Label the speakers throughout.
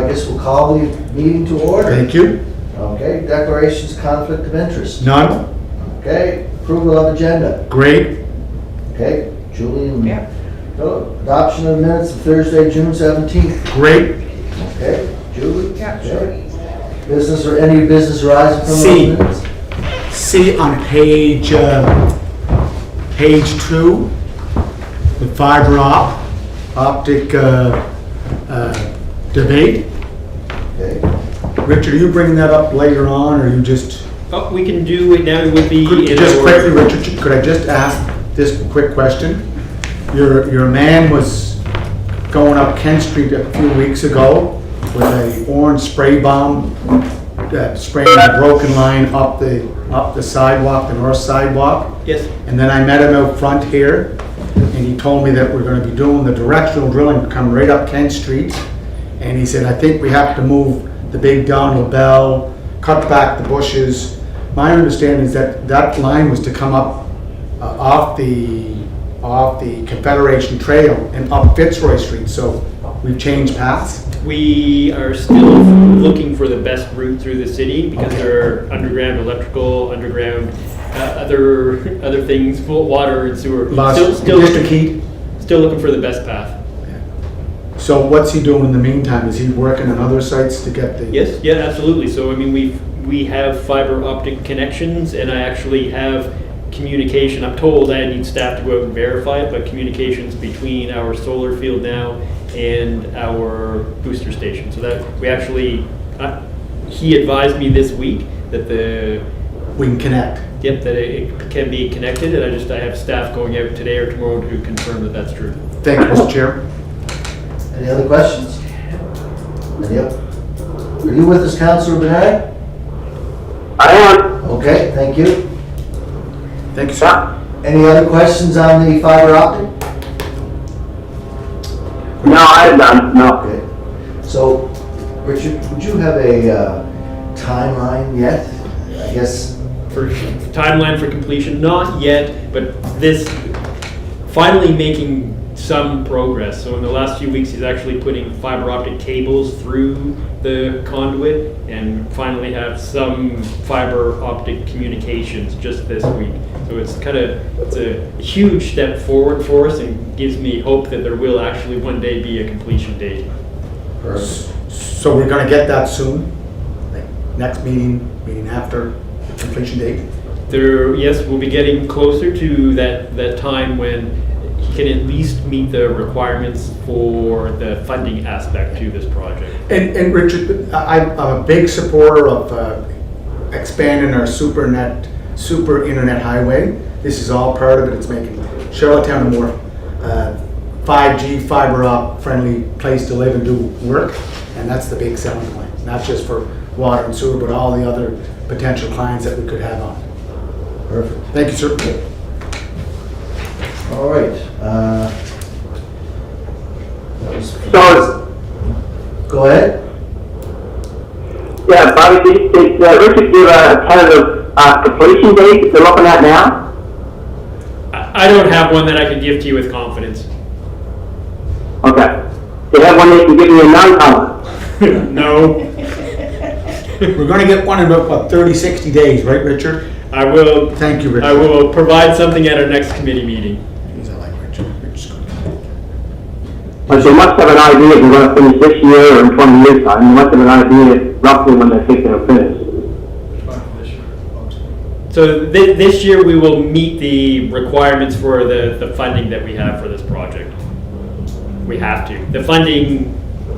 Speaker 1: I guess we'll call the meeting to order.
Speaker 2: Thank you.
Speaker 1: Okay, declarations, conflict of interest.
Speaker 2: None?
Speaker 1: Okay, approval of agenda.
Speaker 2: Great.
Speaker 1: Okay, Julian.
Speaker 3: Yeah.
Speaker 1: Adoption of minutes of Thursday, June 17th.
Speaker 2: Great.
Speaker 1: Okay, Julie?
Speaker 3: Yeah,
Speaker 1: Okay. Business or any business arising from
Speaker 2: C.
Speaker 1: those minutes?
Speaker 2: See on page 2, the fiber optic debate.
Speaker 1: Okay,
Speaker 2: Richard, are you bringing that up later on, or you just...
Speaker 4: Oh, we can do it now. It would be in
Speaker 2: Just
Speaker 4: our-
Speaker 2: quickly, Richard, could I just ask this quick question? Your man was going up Kent Street a few weeks ago with a orange spray bomb, spraying a broken line up the sidewalk, the north sidewalk.
Speaker 4: Yes.
Speaker 2: And then I met him out front here, and he told me that we're gonna be doing the directional drilling, come right up Kent Street. And he said, I think we have to move the big Donald Bell, cut back the bushes. My understanding is that that line was to come up off the Confederation Trail and up Fitzroy Street, so we've changed paths.
Speaker 4: We are still looking for the best route through the city because
Speaker 2: Okay.
Speaker 4: there are underground electrical, underground other things, water and sewer. Still
Speaker 2: District heat.
Speaker 4: still looking for the best path.
Speaker 2: So what's he doing in the meantime? Is he working on other sites to get the?
Speaker 4: Yes, yeah, absolutely. So I mean, we have fiber optic connections, and I actually have communication. I'm told I need staff to go out and verify it, but communications between our solar field now and our booster station. So that we actually, he advised me this week that
Speaker 2: We can connect.
Speaker 4: that it can be connected, and I have staff going out today or tomorrow to confirm that that's true.
Speaker 2: Thank you, Mr. Chair.
Speaker 1: any other questions? Any other? Are you with us, Councillor Bernard?
Speaker 5: I am.
Speaker 1: Okay, thank you.
Speaker 2: Thank you, sir.
Speaker 1: Any other questions on the fiber optic?
Speaker 5: No, I have none. No.
Speaker 1: Okay, so, Richard, would you have a timeline yet? I guess,
Speaker 4: For timeline for completion, not yet, but this finally making some progress. So in the last few weeks, he's actually putting fiber optic cables through the conduit and finally have some fiber optic communications just this week. So it's a huge step forward for us and gives me hope that there will actually one day be a completion date.
Speaker 2: So we're gonna get that soon? Like next meeting after the completion date?
Speaker 4: Yes, we'll be getting closer to that time when he can at least meet the requirements for the funding aspect to this project.
Speaker 2: And Richard, I'm a big supporter of expanding our super internet highway. This is all part of it. It's making Charlottetown a more 5G fiber op friendly place to live and do work. And that's the big selling point, not just for water and sewer, but all the other potential clients that we could have on.
Speaker 1: perfect.
Speaker 2: Thank you, sir.
Speaker 1: All right. That was-
Speaker 5: So,
Speaker 1: Go ahead.
Speaker 5: yeah, Bobby, did Richard give a tentative completion date that they're looking at now?
Speaker 4: I don't have one that I can give to you with confidence.
Speaker 5: Okay. They have one they can give me a non-comment.
Speaker 4: No,
Speaker 2: We're gonna get one in about, what, 30, 60 days, right, Richard?
Speaker 4: I will.
Speaker 2: Thank you, Richard.
Speaker 4: I will provide something at our next committee meeting.
Speaker 2: Jeez, I like Richard. Richard's good.
Speaker 5: But they must have an idea if they're going to finish this year or in 20 years' time. They must have an idea roughly when they think they'll finish.
Speaker 4: So this year we will meet the requirements for the funding that we have for this project. We have to. The funding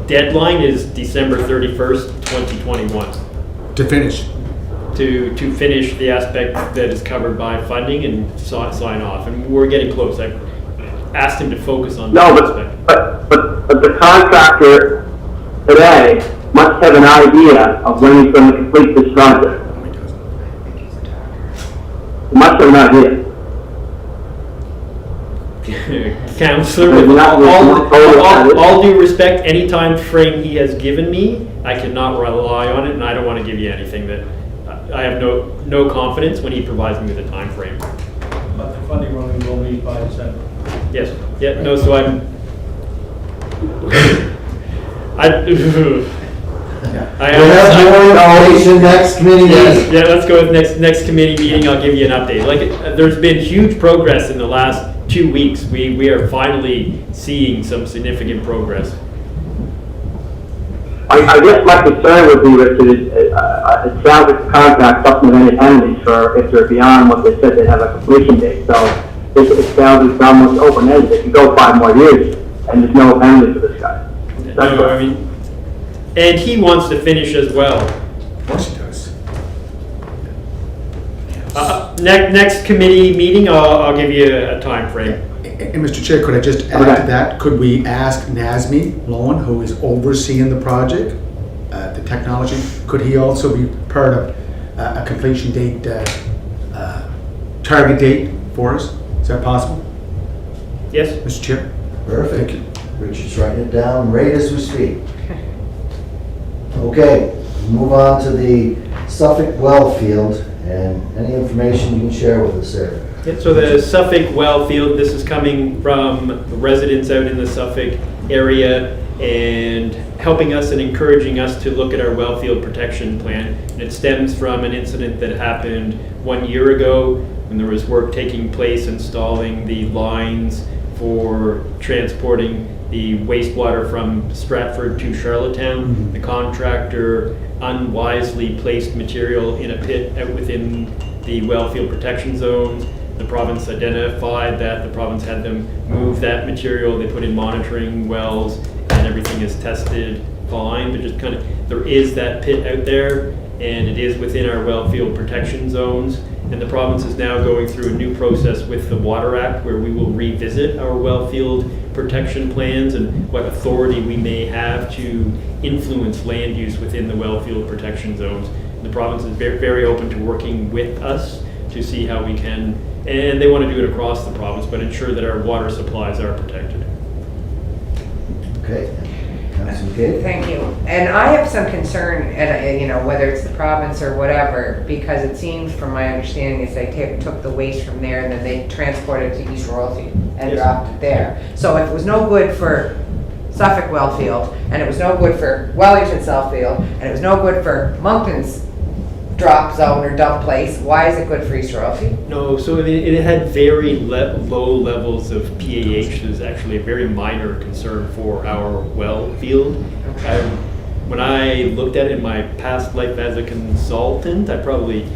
Speaker 4: deadline is December 31st, 2021
Speaker 2: To finish.
Speaker 4: to finish the aspect that is covered by funding and sign off. And we're getting close. I've asked him to focus on
Speaker 5: No,
Speaker 4: that aspect.
Speaker 5: but the contractor today must have an idea of when he's going to complete this project. He must have an idea.
Speaker 4: Counselor, with all due respect, any time frame he has given me, I cannot rely on it, and I don't want to give you anything that I have no confidence when he provides me with a time frame.
Speaker 6: But the funding only will meet by December.
Speaker 4: Yes, yeah, no, so
Speaker 1: We'll have more information next committee meeting.
Speaker 4: Yeah, let's go with next committee meeting, I'll give you an update. There's been huge progress in the last 2 weeks. We are finally seeing some significant progress.
Speaker 5: I guess my concern would be, Richard, is it sounds like the contract doesn't have any penalties for if they're beyond what they said they have a completion date. So it sounds it's almost open-ended. It could go 5 more years, and there's no penalty for this guy.
Speaker 4: No, I mean, and he wants to finish as well.
Speaker 2: Of course he does.
Speaker 4: Next committee meeting, I'll give you a time frame.
Speaker 2: And Mr. Chair, could I just add to that? Could we ask Nazmi Lohan, who is overseeing the project, the technology, could he also be part of a completion date, target date for us? Is that possible,
Speaker 4: Yes?
Speaker 2: Mr. Chair?
Speaker 1: Perfect. Richard's writing it down right as we speak. Okay, move on to the Suffolk well field, and any information you can share with us there.
Speaker 4: Yeah, so the Suffolk well field, this is coming from residents out in the Suffolk area and helping us and encouraging us to look at our well field protection plan. And it stems from an incident that happened 1 year ago when there was work taking place installing the lines for transporting the wastewater from Stratford to Charlottetown. The contractor unwisely placed material in a pit out within the well field protection zone. The province identified that, the province had them move that material, they put in monitoring wells, and everything is tested fine, but just kind of, there is that pit out there, and it is within our well field protection zones, and the province is now going through a new process with the Water Act, where we will revisit our well field protection plans and what authority we may have to influence land use within the well field protection zones. The province is very, very open to working with us to see how we can, and they want to do it across the province, but ensure that our water supplies are protected.
Speaker 1: Okay, Councilor Kate?
Speaker 3: Thank you. And I have some concern, and whether it's the province or whatever, because it seems, from my understanding, is they took the waste from there and then they transported it to East Royalty and
Speaker 4: Yes.
Speaker 3: dropped it there. So if it was no good for Suffolk Wellfield, and it was no good for Wellington Southfield, and it was no good for Moncton's drop zone or dump place, why is it good for East Royalty?
Speaker 4: No, so it had very low levels of PAH. There's actually a very minor concern for our well field. When I looked at it in my past life as a consultant, I probably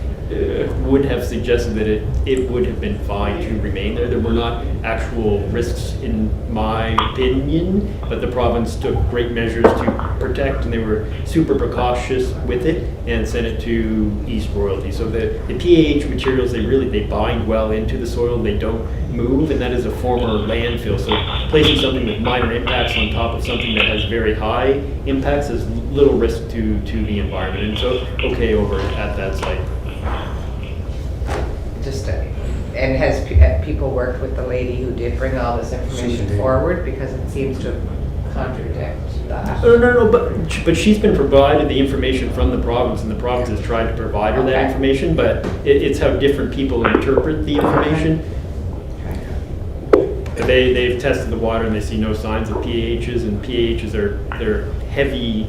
Speaker 4: would have suggested that it would have been fine to remain there. There were not actual risks in my opinion, but the province took great measures to protect, and they were super precautious with it and sent it to East Royalty. So the PAH materials, they bind well into the soil, they don't move, and that is a former landfill. So placing something with minor impacts on top of something that has very high impacts is little risk to the environment, and so okay over at that site.
Speaker 3: And has people worked with the lady who did bring all this information
Speaker 2: did.
Speaker 3: forward? Because it seems to contradict that.
Speaker 4: No, but she's been provided the information from the province, and the province has tried to provide her that
Speaker 3: Okay.
Speaker 4: information, but it's how different people interpret the information. They've tested the water and they see no signs of PAHs, and PAHs they're heavy,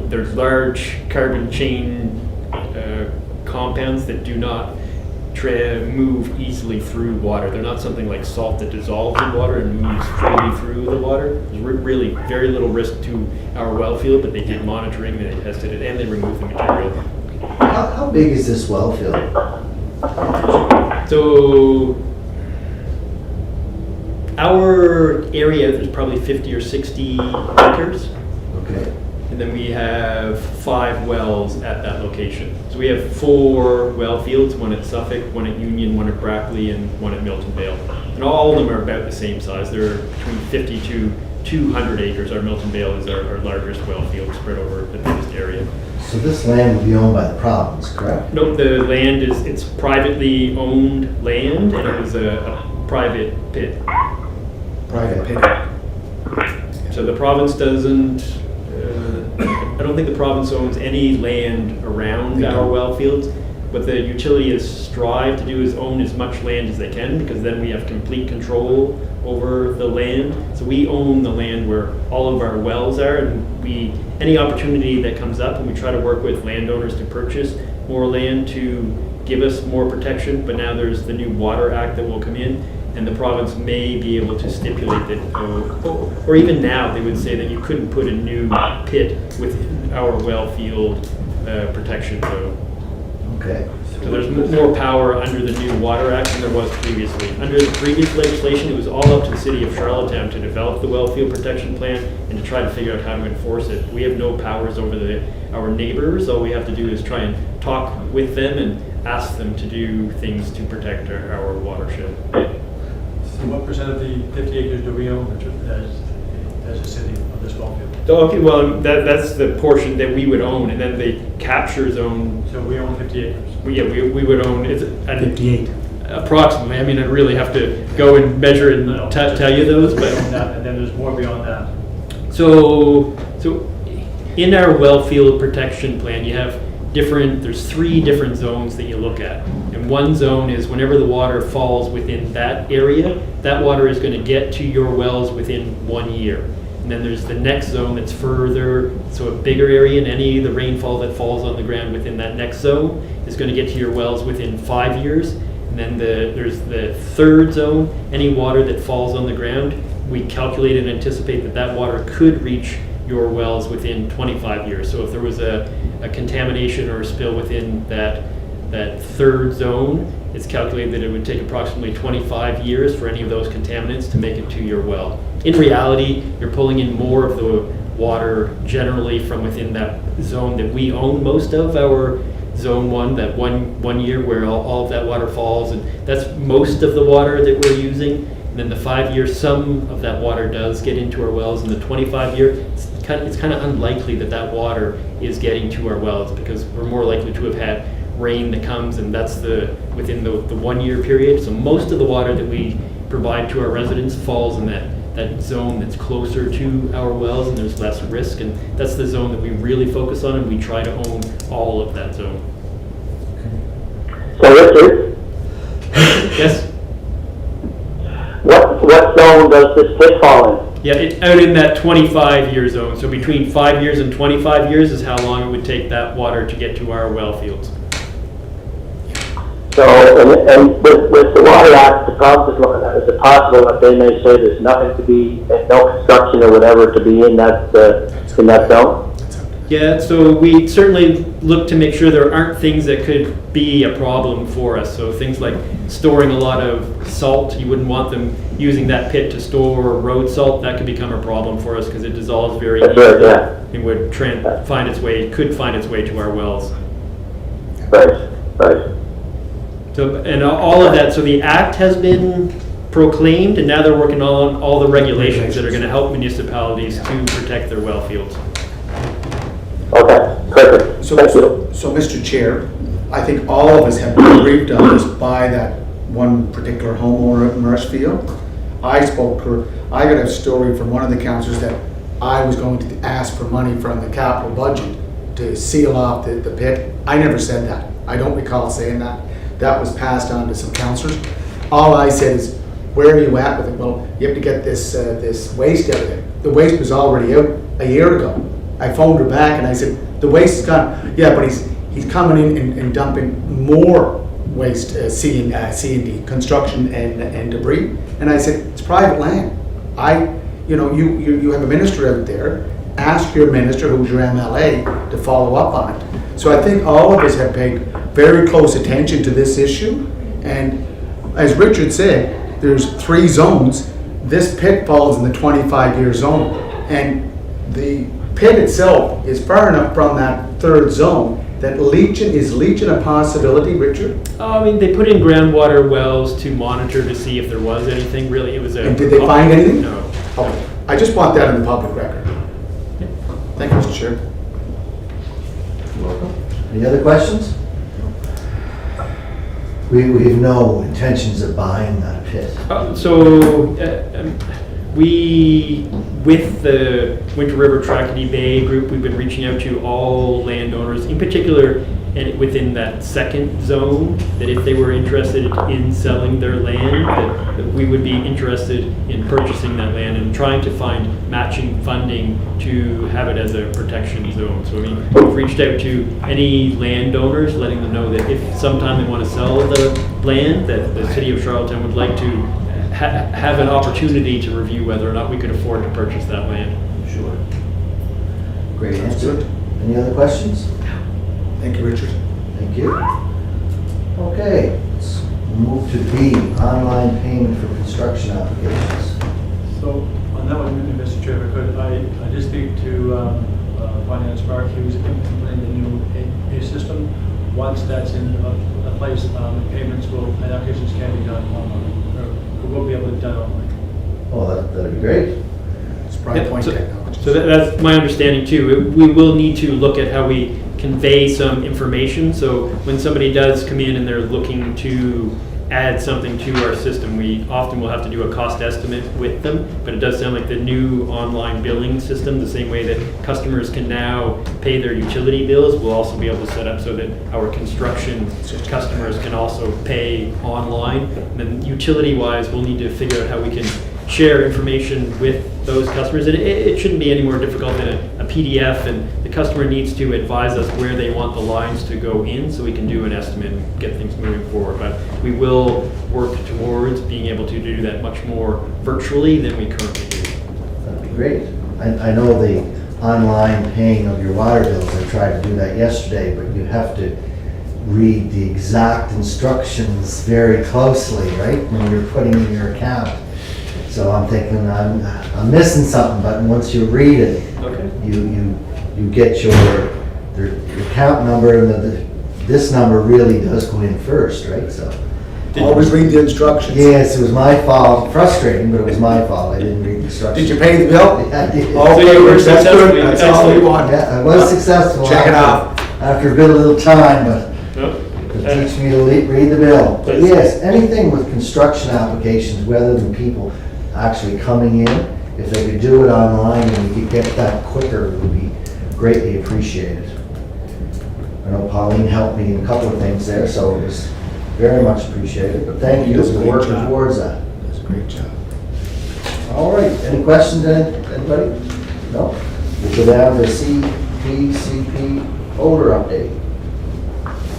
Speaker 4: they're large carbon chain compounds that do not move easily through water. They're not something like salt that dissolves in water and moves freely through the water. There's really very little risk to our well field, but they did monitoring, they tested it, and they removed the material.
Speaker 1: How big is this well field?
Speaker 4: So our area, there's probably 50 or 60 acres.
Speaker 1: Okay,
Speaker 4: And then we have 5 wells at that location. So we have 4 well fields, one at Suffolk, one at Union, one at Brackley, and one at Milton Vale. And all of them are about the same size. They're between 50 to 200 acres. Our Milton Vale is our largest well field, spread over the biggest area.
Speaker 1: so this land would be owned by the province, correct?
Speaker 4: Nope, the land it's privately owned land, and it was a private pit.
Speaker 2: Private pit.
Speaker 4: So the province doesn't, I don't think the province owns any land around
Speaker 2: They
Speaker 4: our
Speaker 2: don't.
Speaker 4: well fields. what the utility has strived to do is own as much land as they can, because then we have complete control over the land. So we own the land where all of our wells are, and any opportunity that comes up, and we try to work with landowners to purchase more land to give us more protection. But now there's the new Water Act that will come in, and the province may be able to stipulate that, or even now, they would say that you couldn't put a new pit within our well field protection zone.
Speaker 1: Okay.
Speaker 4: So there's more power under the new Water Act than there was previously. Under the previous legislation, it was all up to the city of Charlottetown to develop the well field protection plan and to try to figure out how to enforce it. We have no powers over our neighbors. All we have to do is try and talk with them and ask them to do things to protect our watershed.
Speaker 6: So what percent of the 50 acres do we own, Richard, as a city of this well field?
Speaker 4: Okay, well, that's the portion that we would own, and then the capture zone,
Speaker 6: So we own 50 acres.
Speaker 4: we would own,
Speaker 2: 58.
Speaker 4: approximately. I mean, I'd really have to go and measure and
Speaker 6: No,
Speaker 4: tell you those,
Speaker 6: We
Speaker 4: but.
Speaker 6: own that, and then there's more beyond that.
Speaker 4: So in our well field protection plan, there's 3 different zones that you look at. And one zone is whenever the water falls within that area, that water is going to get to your wells within 1 year. And then there's the next zone that's further, so a bigger area, and any of the rainfall that falls on the ground within that next zone is going to get to your wells within 5 years. And then there's the third zone, any water that falls on the ground, we calculate and anticipate that water could reach your wells within 25 years. So if there was a contamination or a spill within that third zone, it's calculated that it would take approximately 25 years for any of those contaminants to make it to your well. In reality, you're pulling in more of the water generally from within that zone that we own most of, our zone 1, that one year where all of that water falls, and that's most of the water that we're using. And then the 5 year, some of that water does get into our wells. In the 25 year, it's kind of unlikely that water is getting to our wells, because we're more likely to have had rain that comes, and that's within the 1 year period. So most of the water that we provide to our residents falls in that zone that's closer to our wells, and there's less risk, and that's the zone that we really focus on, and we try to own all of that zone.
Speaker 5: So Richard,
Speaker 4: Yes?
Speaker 5: what zone does this pit fall in?
Speaker 4: Yeah, out in that 25 year zone. So between 5 years and 25 years is how long it would take that water to get to our well fields.
Speaker 5: So, and with the Water Act, the province is looking at, is it possible that they may say there's nothing to be, no construction or whatever to be in that zone?
Speaker 4: Yeah, so we certainly look to make sure there aren't things that could be a problem for us. So things like storing a lot of salt, you wouldn't want them using that pit to store road salt. That could become a problem for us because it dissolves very
Speaker 5: That's
Speaker 4: easily
Speaker 5: right, yeah.
Speaker 4: and would could find its way to our wells.
Speaker 5: Right.
Speaker 4: So, and all of that, so the act has been proclaimed, and now they're working on all the regulations that are going to help municipalities to protect their well fields.
Speaker 5: Okay, perfect.
Speaker 2: So,
Speaker 5: Thank you.
Speaker 2: so Mr. Chair, I think all of us have been briefed on this by that one particular homeowner at Marshfield. I got a story from one of the councillors that I was going to ask for money from the capital budget to seal off the pit. I never said that. I don't recall saying that. That was passed on to some councillors. All I said is, where are you at with it? Well, you have to get this waste out of there. The waste was already out a year ago. I phoned her back and I said, the waste is gone. Yeah, but he's coming in and dumping more waste, C&D, construction and debris. And I said, it's private land. You have a minister out there. Ask your minister, who's your MLA, to follow up on it. So I think all of us have paid very close attention to this issue. And as Richard said, there's 3 zones. This pit falls in the 25-year zone. And the pit itself is far enough from that 3rd zone that is leaching a possibility, Richard?
Speaker 4: I mean, they put in groundwater wells to monitor to see if there was anything. Really, it was a...
Speaker 2: And did they find anything?
Speaker 4: No.
Speaker 2: Okay. I just want that in the public record. Thank you, Mr. Chair.
Speaker 1: Any other questions? We have no intentions of buying that pit.
Speaker 4: We, with the Winter River Tracadie Bay group, we've been reaching out to all landowners, in particular and within that second zone, that if they were interested in selling their land, that we would be interested in purchasing that land and trying to find matching funding to have it as a protection zone. So I mean, we've reached out to any landowners, letting them know that if sometime they want to sell the land, that the city of Charlottetown would like to have an opportunity to review whether or not we could afford to purchase that land.
Speaker 1: Sure. Great answer. Any other questions?
Speaker 2: Thank you, Richard.
Speaker 1: Thank you. Okay, let's move to B, online payment for construction applications.
Speaker 6: So on that one, Mr. Chair, if I could, I did speak to Finance Mark. He was implementing the new pay system. Once that's in a place, payments and applications can be done online, or will be able to be done online.
Speaker 1: Oh, that'd be great.
Speaker 2: It's Prime
Speaker 4: Yeah,
Speaker 2: Point
Speaker 4: so-
Speaker 2: Technologies.
Speaker 4: So that's my understanding too. We will need to look at how we convey some information. So when somebody does come in and they're looking to add something to our system, we often will have to do a cost estimate with them. But it does sound like the new online billing system, the same way that customers can now pay their utility bills, we'll also be able to set up so that our construction customers can also pay online. And then utility-wise, we'll need to figure out how we can share information with those customers. And it shouldn't be any more difficult than a PDF, and the customer needs to advise us where they want the lines to go in so we can do an estimate and get things moving forward. But we will work towards being able to do that much more virtually than we currently do.
Speaker 1: That'd be great. I know the online paying of your water bills, I tried to do that yesterday, but you have to read the exact instructions very closely, right, when you're putting in your account. So I'm thinking I'm missing something, but once you read it,
Speaker 4: Okay.
Speaker 1: you get your account number, and this number really does go in first, right? So,
Speaker 2: Always read the instructions.
Speaker 1: yes, it was my fault. Frustrating, but it was my fault. I didn't read the instructions.
Speaker 2: Did you pay the bill?
Speaker 1: Yeah, I did.
Speaker 2: Okay,
Speaker 4: So you were
Speaker 2: Rich, that's
Speaker 4: successful.
Speaker 2: good. That's all we want.
Speaker 1: Yeah, I was successful.
Speaker 2: Check it
Speaker 1: After a bit of little time, but
Speaker 4: No?
Speaker 1: it teach me to read the bill. But
Speaker 4: Yes.
Speaker 1: yes, anything with construction applications, rather than people actually coming in, if they could do it online and we could get that quicker, it would be greatly appreciated. I know Pauline helped me in a couple of things there, so it was very much appreciated, but thank you
Speaker 2: Does a
Speaker 1: for
Speaker 2: great
Speaker 1: working
Speaker 2: job.
Speaker 1: towards that.
Speaker 2: That's a great job.
Speaker 1: All right, any questions, anybody? No? We'll go down to CPCP odor update.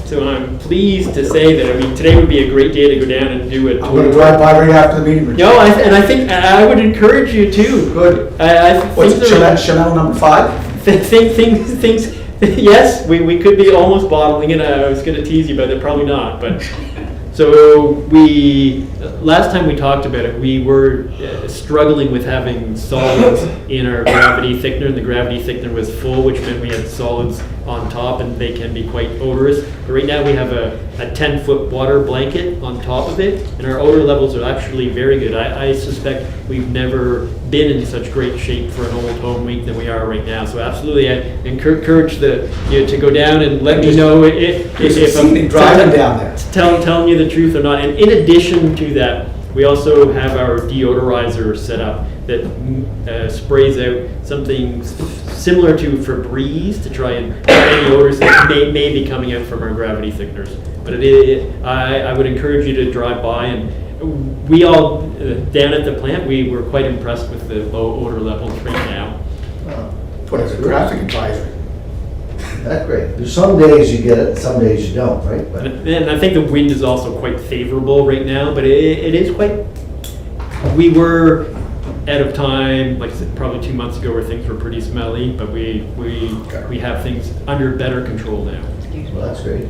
Speaker 4: So I'm pleased to say that, I mean, today would be a great day to go down and do a
Speaker 2: I'm gonna
Speaker 4: tour.
Speaker 2: drive by right after the meeting, Richard.
Speaker 4: No, and I think, I would encourage you to.
Speaker 2: Good.
Speaker 4: I
Speaker 2: What's
Speaker 4: think
Speaker 2: it,
Speaker 4: there-
Speaker 2: Chanel number 5?
Speaker 4: things, yes, we could be almost bottling it. I was gonna tease you about it, probably not, but. So last time we talked about it, we were struggling with having solids in our gravity thickener, and the gravity thickener was full, which meant we had solids on top, and they can be quite odorous. But right now we have a 10-foot water blanket on top of it, and our odor levels are actually very good. I suspect we've never been in such great shape for an old home week than we are right now. So absolutely, I encourage you to go down and let me know if I'm
Speaker 2: driving down there.
Speaker 4: telling you the truth or not. And in addition to that, we also have our deodorizer set up that sprays out something similar to Febreze to try and any odors that may be coming out from our gravity thickeners. But I would encourage you to drive by, and we all down at the plant, we were quite impressed with the low odor levels right now.
Speaker 2: Put as a traffic advisory.
Speaker 1: That's great. There's some days you get it, some days you don't, right? But
Speaker 4: And I think the wind is also quite favorable right now, but it is quite, we were out of time, like I said, probably 2 months ago where things were pretty smelly, but we have things under better control now.
Speaker 1: well, that's great.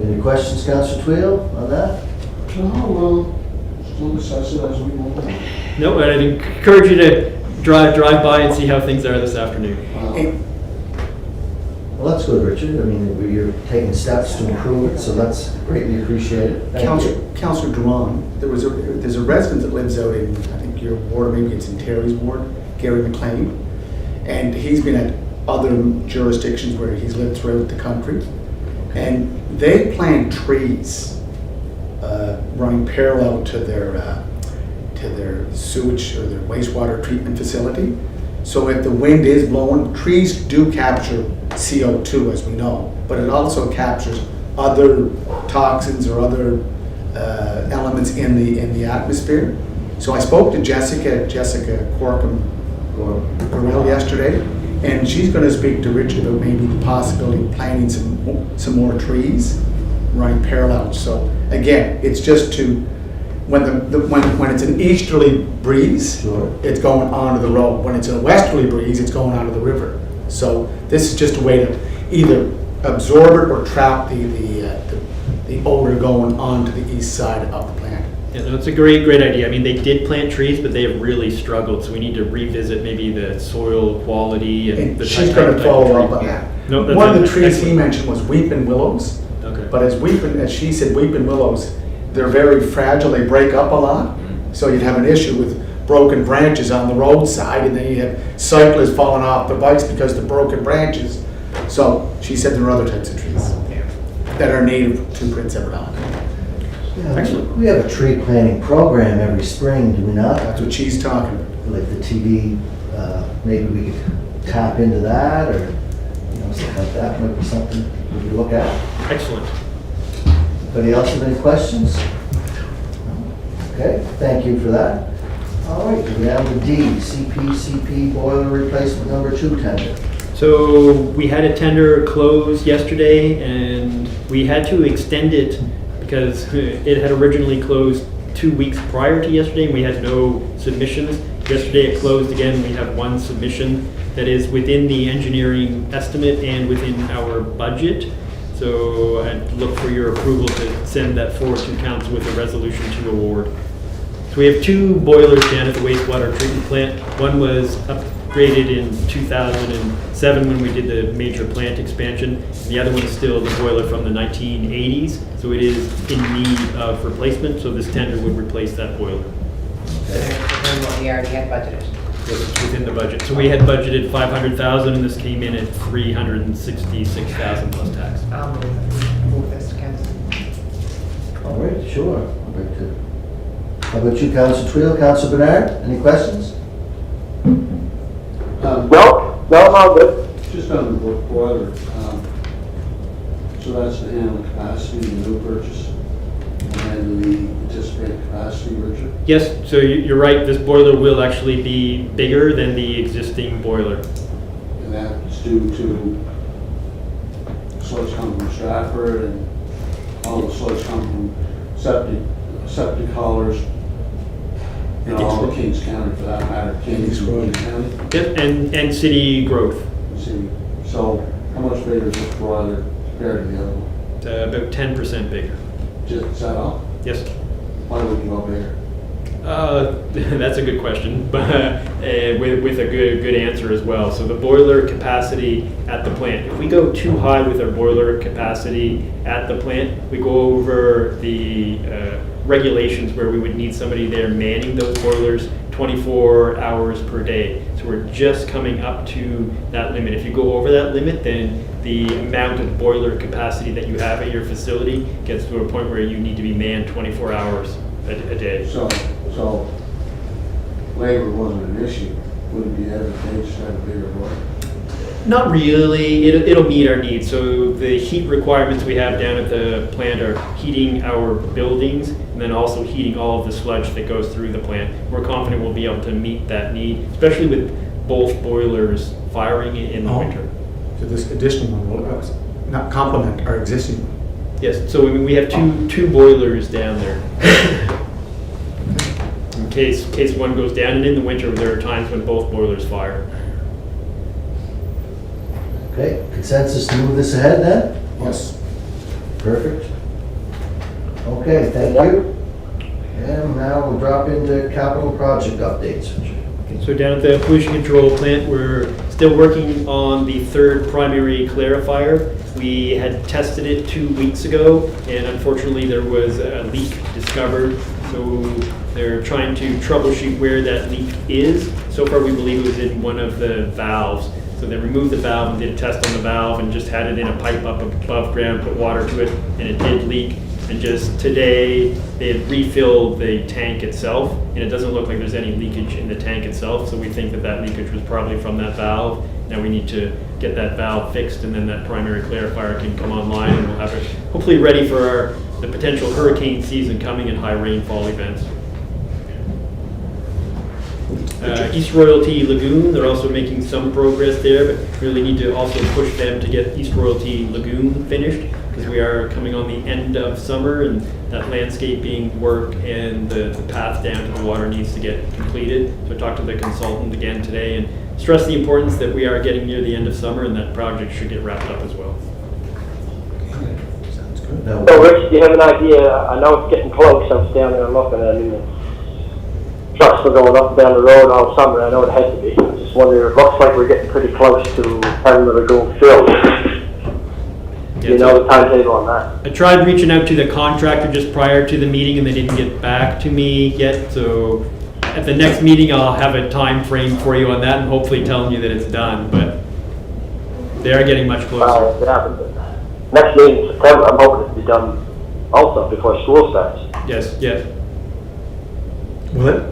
Speaker 1: Any questions, Councillor Twill, on that?
Speaker 7: No, we'll still assess it as we move on.
Speaker 4: No, I'd encourage you to drive by and see how things are this afternoon.
Speaker 1: Well, that's good, Richard. I mean, you're taking steps to improve it, so that's greatly appreciated. Thank you.
Speaker 2: Councillor Drummond, there's a resident that lives out in, I think your ward, or maybe it's in Terry's ward, Gary McLean, and he's been at other jurisdictions where he's lived throughout the country, and they plant trees running parallel to their sewage or their wastewater treatment facility. So if the wind is blowing, trees do capture CO2, as we know. but it also captures other toxins or other elements in the atmosphere. So I spoke to Jessica Corkum Gorell yesterday, and she's going to speak to Richard about maybe the possibility of planting some more trees running parallel. So again, it's just to when it's an easterly breeze,
Speaker 1: Sure.
Speaker 2: it's going onto the road. When it's a westerly breeze, it's going onto the river. So this is just a way to either absorb it or trap the odor going onto the east side of the plant.
Speaker 4: Yeah, no, it's a great idea. I mean, they did plant trees, but they have really struggled, so we need to revisit maybe the soil quality and
Speaker 2: And
Speaker 4: the
Speaker 2: she's
Speaker 4: type
Speaker 2: going
Speaker 4: of
Speaker 2: to follow
Speaker 4: tree.
Speaker 2: up on that.
Speaker 4: No, that's
Speaker 2: One of the
Speaker 4: excellent.
Speaker 2: trees he mentioned was weeping willows.
Speaker 4: Okay.
Speaker 2: But as she said, weeping willows, they're very fragile, they break up a lot. So you'd have an issue with broken branches on the roadside, and then you have cyclists falling off their bikes because of the broken branches. So she said there are other types of trees that are native to Prince Edward Island.
Speaker 1: Yeah,
Speaker 4: Excellent.
Speaker 1: we have a tree planting program every spring, do we not?
Speaker 2: That's what she's talking about.
Speaker 1: Like the TV, maybe we could tap into that, or, something like that, might be something we could look at.
Speaker 4: Excellent.
Speaker 1: Anybody else have any questions? Okay, thank you for that. All right, we're down to D, CPCP boiler replacement number 2 tender.
Speaker 4: So we had a tender close yesterday, and we had to extend it because it had originally closed 2 weeks prior to yesterday, and we had no submissions. Yesterday it closed again. We have one submission that is within the engineering estimate and within our budget. So I'd look for your approval to send that forward to council with a resolution to award. So we have 2 boilers down at the wastewater treatment plant. One was upgraded in 2007 when we did the major plant expansion. The other one is still the boiler from the 1980s. So it is in need of replacement, so this tender would replace that boiler.
Speaker 3: Than what we already had budgeted.
Speaker 4: It's within the budget. So we had budgeted 500,000 and this came in at 366,000 plus tax.
Speaker 3: I'll move this to council.
Speaker 1: All right, sure. I'd like to. How about you, Council Twill? Council Bernard, any questions?
Speaker 5: No, good.
Speaker 7: Just on the boiler, so that's the handle capacity, the new purchase, and then the anticipated capacity, Richard?
Speaker 4: Yes, so you're right, this boiler will actually be bigger than the existing boiler.
Speaker 7: And that's due to sludge coming from Stratford and all the sludge coming from septic haulers, and all of Kings County for that matter, Kings County.
Speaker 4: Yep, and city growth,
Speaker 7: See, so how much bigger is this boiler compared to the other one?
Speaker 4: about 10% bigger.
Speaker 7: Just, is that all?
Speaker 4: Yes.
Speaker 7: Why would you go bigger?
Speaker 4: That's a good question, but with a good answer as well. So the boiler capacity at the plant, if we go too high with our boiler capacity at the plant, we go over the regulations where we would need somebody there manning those boilers 24 hours per day. So we're just coming up to that limit. If you go over that limit, then the amount of boiler capacity that you have at your facility gets to a point where you need to be manned 24 hours a day.
Speaker 7: So labor wasn't an issue, would it be advantageous to have a bigger boiler?
Speaker 4: Not really. It'll meet our needs. So the heat requirements we have down at the plant are heating our buildings and then also heating all of the sludge that goes through the plant. We're confident we'll be able to meet that need, especially with both boilers firing in the winter.
Speaker 2: So this additional one will not complement our existing one.
Speaker 4: Yes, so we have two boilers down there. In case one goes down, and in the winter, there are times when both boilers fire.
Speaker 1: Okay, consensus to move this ahead then?
Speaker 2: Yes.
Speaker 1: Perfect. Okay, thank you. And now we'll drop into capital project updates.
Speaker 4: So down at the pollution control plant, we're still working on the third primary clarifier. We had tested it 2 weeks ago, and unfortunately there was a leak discovered. So they're trying to troubleshoot where that leak is. So far we believe it was in one of the valves. So they removed the valve and did a test on the valve and just had it in a pipe up above ground, put water to it, and it did leak. And just today, they had refilled the tank itself, and it doesn't look like there's any leakage in the tank itself, so we think that that leakage was probably from that valve. Now we need to get that valve fixed, and then that primary clarifier can come online, and we'll have it hopefully ready for the potential hurricane season coming and high rainfall events. East Royalty Lagoon, they're also making some progress there, but really need to also push them to get East Royalty Lagoon finished, because we are coming on the end of summer, and that landscaping work and the path down to the water needs to get completed. So I talked to the consultant again today and stressed the importance that we are getting near the end of summer, and that project should get wrapped up as well.
Speaker 2: Sounds good.
Speaker 1: No,
Speaker 8: So Rich, do you have an idea? I know it's getting close, I was down there looking, I mean, the trucks were going up and down the road all summer, I know it had to be. I just wonder, it looks like we're getting pretty close to having the lagoon filled. Do you know the timetable on that?
Speaker 4: I tried reaching out to the contractor just prior to the meeting, and they didn't get back to me yet, so at the next meeting, I'll have a time frame for you on that, and hopefully telling you that it's done, but they are getting much closer.
Speaker 8: Well, yeah, but next meeting in September, I'm hoping it to be done also before school starts.
Speaker 4: Yes, yes.
Speaker 2: Will it?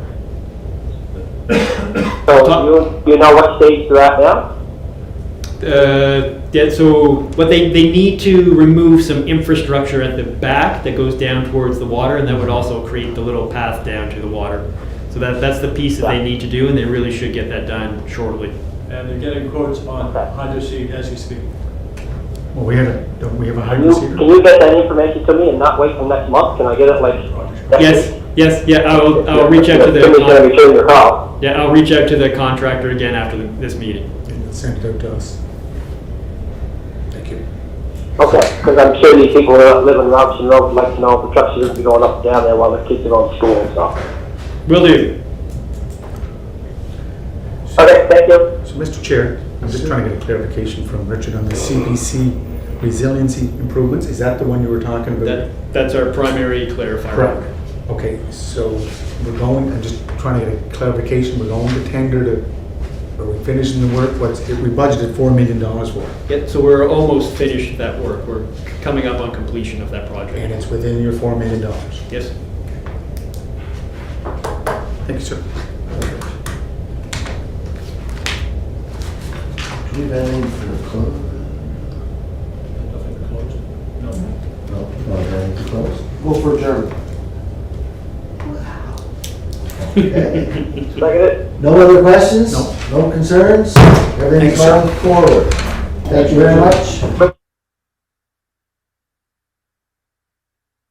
Speaker 8: So you know what stage they're at now?
Speaker 4: Yeah, so what they need to remove some infrastructure at the back that goes down towards the water, and that would also create the little path down to the water. So that's the piece that they need to do, and they really should get that done shortly.
Speaker 6: And they're getting quotes on hydro seed as we speak.
Speaker 2: Well, don't we have a
Speaker 8: Can
Speaker 2: hydro seeder?
Speaker 8: you get that information to me and not wait till next month? Can I get it like next
Speaker 4: Yes,
Speaker 8: week?
Speaker 4: yes, yeah, I'll reach out to
Speaker 8: Jimmy's gonna
Speaker 4: the,
Speaker 8: be returning your call.
Speaker 4: yeah, I'll reach out to the contractor again after this meeting.
Speaker 2: And you'll send it out to us. Thank you.
Speaker 8: Okay, because I'm sure these people who live in Robinson Road would like to know if the trucks are going to be going up and down there while the kids are going to school and stuff.
Speaker 4: Will do.
Speaker 8: Okay, thank you.
Speaker 2: So, Mr. Chair, I'm just trying to get a clarification from Richard on the CBC resiliency improvements. Is that the one you were talking about?
Speaker 4: That's our primary clarifier.
Speaker 2: Correct. Okay, so I'm just trying to get a clarification. We're going to tender to, are we finishing the work? We budgeted $4 million for it.
Speaker 4: Yeah, so we're almost finished that work. We're coming up on completion of that
Speaker 2: And
Speaker 4: project.
Speaker 2: it's within your $4 million.
Speaker 4: Yes.
Speaker 2: Thank you, sir.
Speaker 1: do we have anything for the close?
Speaker 6: Nothing closed? No.
Speaker 1: No, not anything to close?
Speaker 7: Move for adjournment.
Speaker 1: Okay.
Speaker 8: Second it?
Speaker 1: No other questions?
Speaker 2: No.
Speaker 1: No concerns? Everything's
Speaker 2: Thanks, sir.
Speaker 1: going forward. Thank you very much.